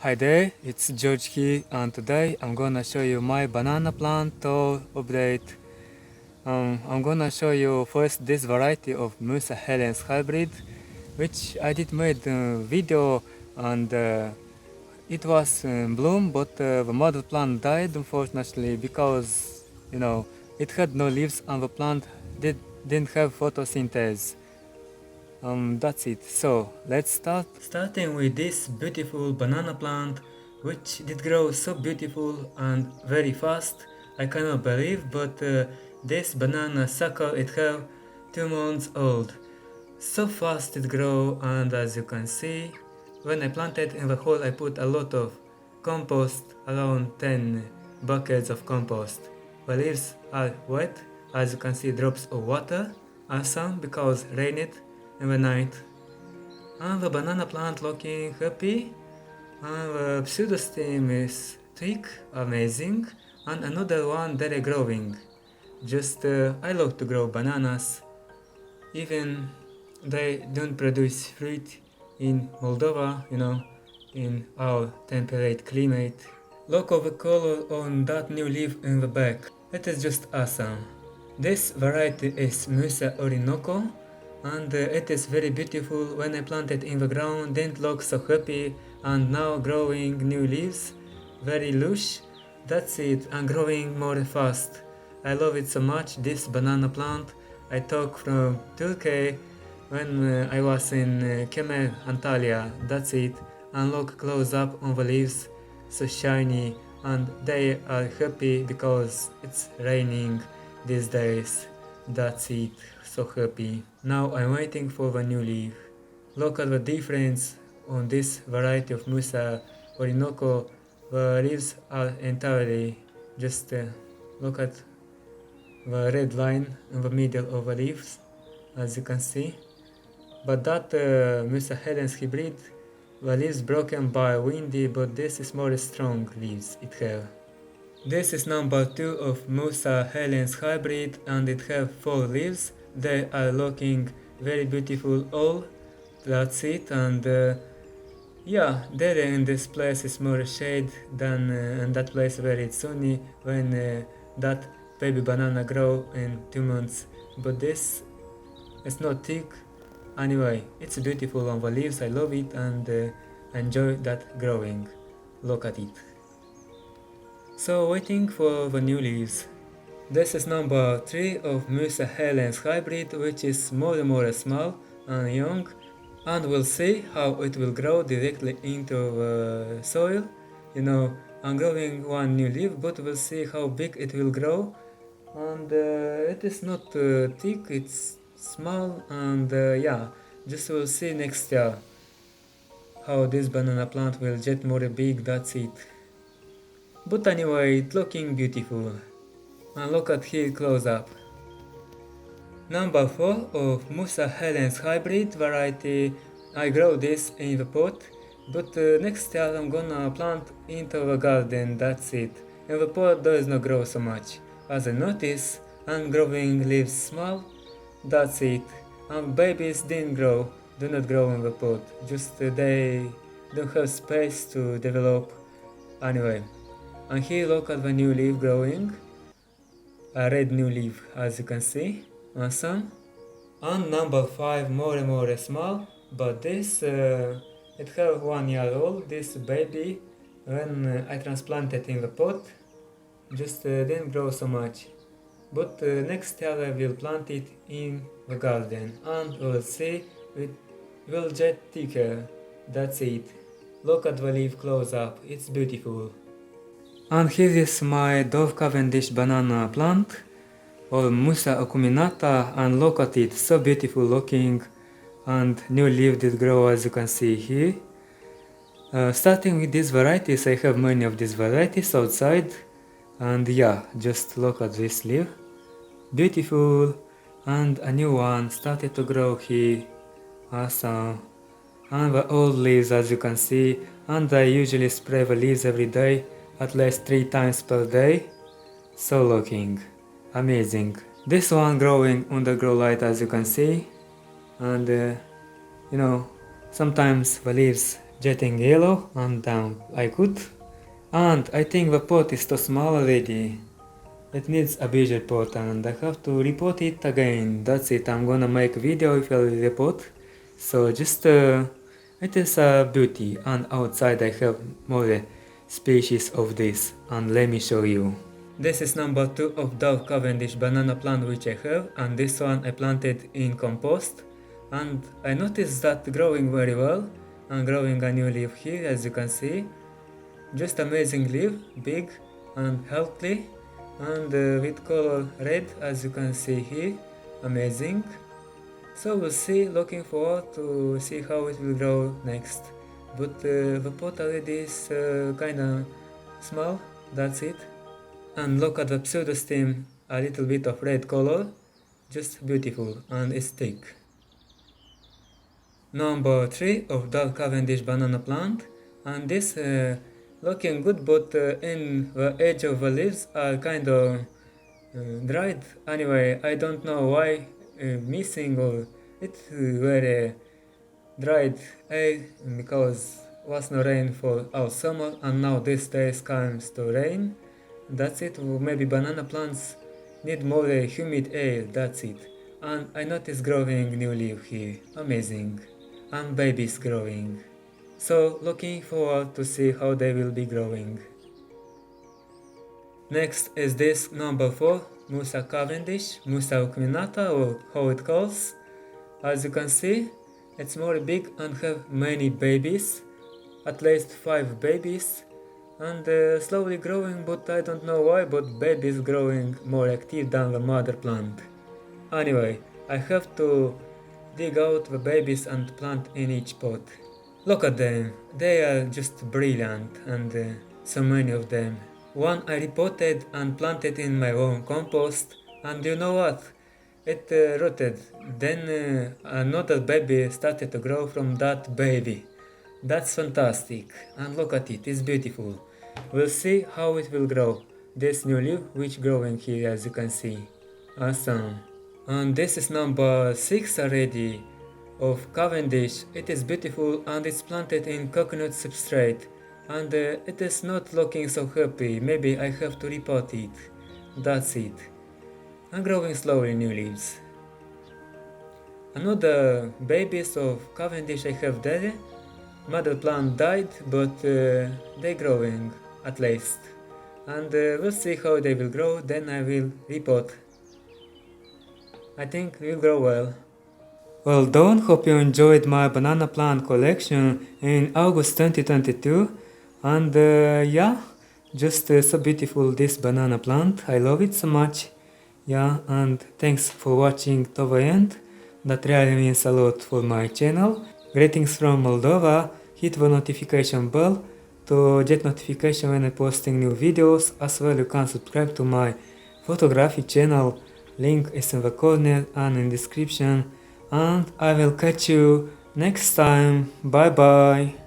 Hi there, it's George here, and today I'm gonna show you my banana plant update. I'm gonna show you first this variety of Musa Helen's hybrid, which I did made a video, and it was in bloom, but the mother plant died unfortunately because it had no leaves and the plant didn't have photosynthesis. That's it. So let's start. Starting with this beautiful banana plant, which did grow so beautiful and very fast. I cannot believe, but this banana sucker it have 2 months old. So fast it grow, and as you can see, when I planted in the hole, I put a lot of compost, around 10 buckets of compost. The leaves are wet, as you can see, drops of water, and some because rained in the night. And the banana plant looking happy, and the pseudostem is thick, amazing, and another one there growing. I love to grow bananas, even they don't produce fruit in Moldova, in our temperate climate. Look at the color on that new leaf in the back. It is just awesome. This variety is Musa Orinoco, and it is very beautiful. When I planted in the ground, didn't look so happy, and now growing new leaves, very lush. That's it, and growing more fast. I love it so much, this banana plant. I took from Turkey when I was in Kemer, Antalya. That's it, and look close up on the leaves, so shiny, and they are happy because it's raining these days. That's it, so happy. Now I'm waiting for the new leaf. Look at the difference on this variety of Musa Orinoco. The leaves are entirely just look at the red line in the middle of the leaves, as you can see. But that Musa Helen's hybrid, the leaves broken by windy, but this is more strong leaves it have. This is number 2 of Musa Helen's hybrid, and it have 4 leaves. They are looking very beautiful all. That's it, and yeah, there in this place is more shade than in that place where it's sunny when that baby banana grow in 2 months. But this is not thick. Anyway, it's beautiful on the leaves. I love it and enjoy that growing. Look at it. So waiting for the new leaves. This is number 3 of Musa Helen's hybrid, which is more and more small and young, and we'll see how it will grow directly into the soil. I'm growing one new leaf, but we'll see how big it will grow. And it is not thick, it's small, and yeah, just we'll see next year how this banana plant will get more big. That's it. But anyway, it's looking beautiful. And look at here close up. Number 4 of Musa Helen's hybrid variety. I grow this in the pot, but next year I'm gonna plant into the garden. That's it. In the pot does not grow so much. As I notice, I'm growing leaves small. That's it. And babies do not grow in the pot. Just they don't have space to develop. Anyway, and here look at the new leaf growing. A red new leaf, as you can see. Awesome. And number 5 more and more small, but this it have 1 year old. This baby, when I transplanted in the pot, just didn't grow so much. But next year I will plant it in the garden, and we'll see it will get thicker. That's it. Look at the leaf close up. It's beautiful. And here is my Dove Cavendish banana plant, or Musa Minata, and look at it, so beautiful looking, and new leaf did grow as you can see here. Starting with these varieties, I have many of these varieties outside, and yeah, just look at this leaf, beautiful, and a new one started to grow here, awesome. And the old leaves as you can see, and I usually spray the leaves every day, at least 3 times per day, so looking amazing. This one growing under grow light as you can see, and sometimes the leaves getting yellow and down like good. And I think the pot is too small already. It needs a bigger pot and I have to repot it again. That's it, I'm gonna make a video if I repot. So just it is a beauty, and outside I have more species of this, and let me show you. This is number 2 of Dove Cavendish banana plant which I have, and this one I planted in compost, and I noticed that growing very well and growing a new leaf here, as you can see. Just amazing leaf, big and healthy, and with color red, as you can see here. Amazing. So we'll see, looking forward to see how it will grow next. But the pot already is kinda small, that's it. And look at the pseudostem, a little bit of red color, just beautiful, and it's thick. Number 3 of Dove Cavendish banana plant, and this looking good, but in the edge of the leaves are kind of dried. Anyway, I don't know why missing, or it very dried because was no rain for our summer, and now these days comes to rain. That's it. Maybe banana plants need more humid air, that's it. And I noticed growing new leaf here, amazing, and babies growing. So looking forward to see how they will be growing. Next is this number 4, Musa Cavendish, Musa Minata, or how it calls. As you can see, it's more big and have many babies, at least 5 babies, and slowly growing, but I don't know why, but babies growing more active than the mother plant. Anyway, I have to dig out the babies and plant in each pot. Look at them, they are just brilliant, and so many of them. One I repotted and planted in my own compost, and you know what? It rooted. Then another baby started to grow from that baby. That's fantastic, and look at it, it's beautiful. We'll see how it will grow. This new leaf which growing here, as you can see. Awesome. And this is number 6 already of Cavendish. It is beautiful and it's planted in coconut substrate, and it is not looking so happy. Maybe I have to repot it. That's it. And growing slowly new leaves. Another babies of Cavendish I have there. Mother plant died, but they growing at least. And we'll see how they will grow, then I will repot. I think will grow well. Well done, hope you enjoyed my banana plant collection in August 2022. And yeah, just so beautiful this banana plant, I love it so much. Yeah, and thanks for watching to the end, that really means a lot for my channel. Greetings from Moldova, hit the notification bell to get notification when I'm posting new videos. As well, you can subscribe to my photography channel, link is in the corner and in description. And I will catch you next time, bye bye.